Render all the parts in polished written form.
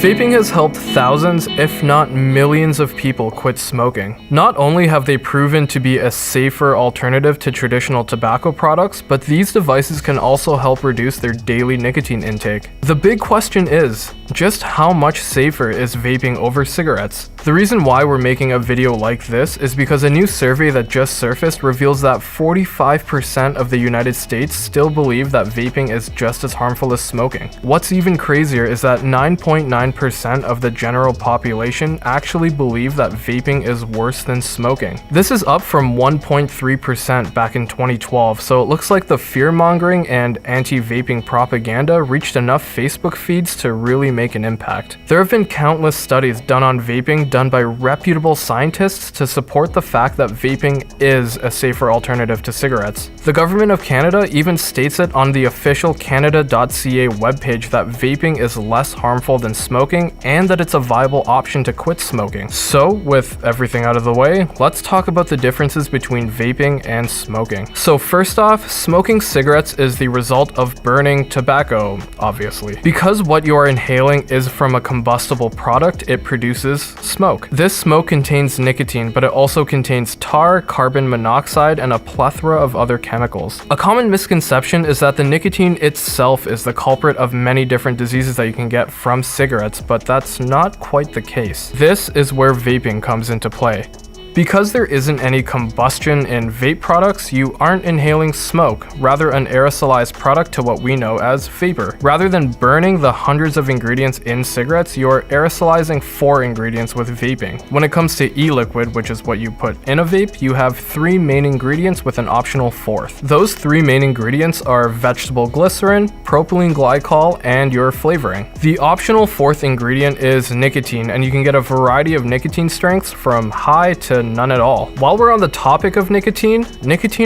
Vaping has helped thousands, if not millions of people quit smoking. Not only have they proven to be a safer alternative to traditional tobacco products, but these devices can also help reduce their daily nicotine intake. The big question is, just how much safer is vaping over cigarettes? The reason why we're making a video like this is because a new survey that just surfaced reveals that 45% of the United States still believe that vaping is just as harmful as smoking. What's even crazier is that 9.9% of the general population actually believe that vaping is worse than smoking. This is up from 1.3% back in 2012, so it looks like the fear-mongering and anti-vaping propaganda reached enough Facebook feeds to really make an impact. There have been countless studies done on vaping done by reputable scientists to support the fact that vaping is a safer alternative to cigarettes. The government of Canada even states it on the official canada.ca webpage that vaping is less harmful than smoking and that it's a viable option to quit smoking. So, with everything out of the way, let's talk about the differences between vaping and smoking. So first off, smoking cigarettes is the result of burning tobacco, obviously. Because what you are inhaling is from a combustible product, it produces smoke. This smoke contains nicotine, but it also contains tar, carbon monoxide, and a plethora of other chemicals. A common misconception is that the nicotine itself is the culprit of many different diseases that you can get from cigarettes, but that's not quite the case. This is where vaping comes into play. Because there isn't any combustion in vape products, you aren't inhaling smoke, rather an aerosolized product to what we know as vapor. Rather than burning the hundreds of ingredients in cigarettes, you're aerosolizing 4 ingredients with vaping. When it comes to e-liquid, which is what you put in a vape, you have 3 main ingredients with an optional 4th. Those 3 main ingredients are vegetable glycerin, propylene glycol, and your flavoring. The optional 4th ingredient is nicotine, and you can get a variety of nicotine strengths from high to none at all. While we're on the topic of nicotine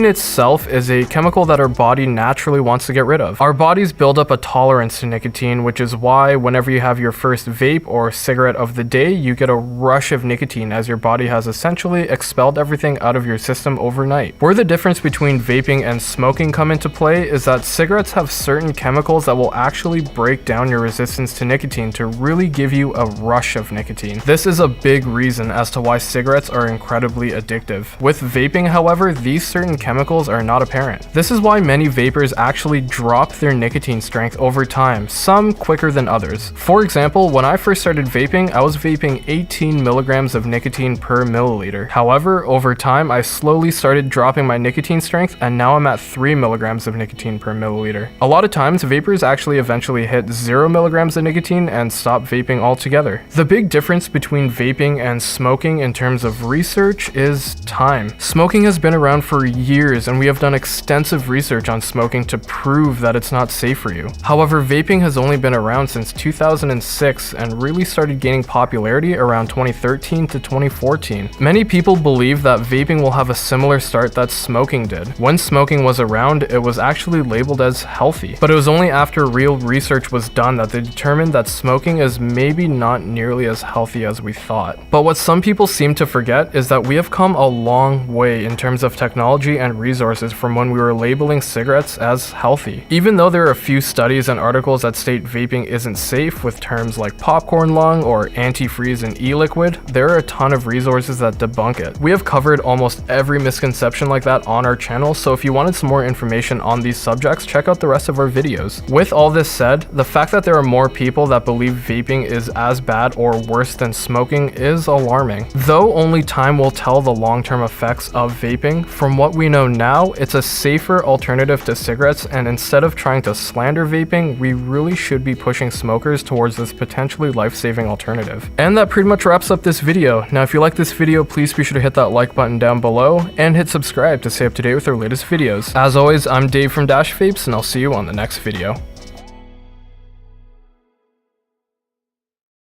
itself is a chemical that our body naturally wants to get rid of. Our bodies build up a tolerance to nicotine, which is why whenever you have your first vape or cigarette of the day, you get a rush of nicotine as your body has essentially expelled everything out of your system overnight. Where the difference between vaping and smoking come into play is that cigarettes have certain chemicals that will actually break down your resistance to nicotine to really give you a rush of nicotine. This is a big reason as to why cigarettes are incredibly addictive. With vaping, however, these certain chemicals are not apparent. This is why many vapors actually drop their nicotine strength over time, some quicker than others. For example, when I first started vaping, I was vaping 18 milligrams of nicotine per milliliter. However, over time, I slowly started dropping my nicotine strength, and now I'm at 3 milligrams of nicotine per milliliter. A lot of times, vapors actually eventually hit 0 milligrams of nicotine and stop vaping altogether. The big difference between vaping and smoking in terms of research is time. Smoking has been around for years, and we have done extensive research on smoking to prove that it's not safe for you. However, vaping has only been around since 2006 and really started gaining popularity around 2013 to 2014. Many people believe that vaping will have a similar start that smoking did. When smoking was around, it was actually labeled as healthy, but it was only after real research was done that they determined that smoking is maybe not nearly as healthy as we thought. But what some people seem to forget is that we have come a long way in terms of technology and resources from when we were labeling cigarettes as healthy. Even though there are a few studies and articles that state vaping isn't safe with terms like popcorn lung or antifreeze and e-liquid, there are a ton of resources that debunk it. We have covered almost every misconception like that on our channel, so if you wanted some more information on these subjects, check out the rest of our videos. With all this said, the fact that there are more people that believe vaping is as bad or worse than smoking is alarming. Though only time will tell the long-term effects of vaping, from what we know now, it's a safer alternative to cigarettes, and instead of trying to slander vaping, we really should be pushing smokers towards this potentially life-saving alternative. And that pretty much wraps up this video. Now, if you like this video, please be sure to hit that like button down below and hit subscribe to stay up to date with our latest videos. As always, I'm Dave from Dash Vapes, and I'll see you on the next video.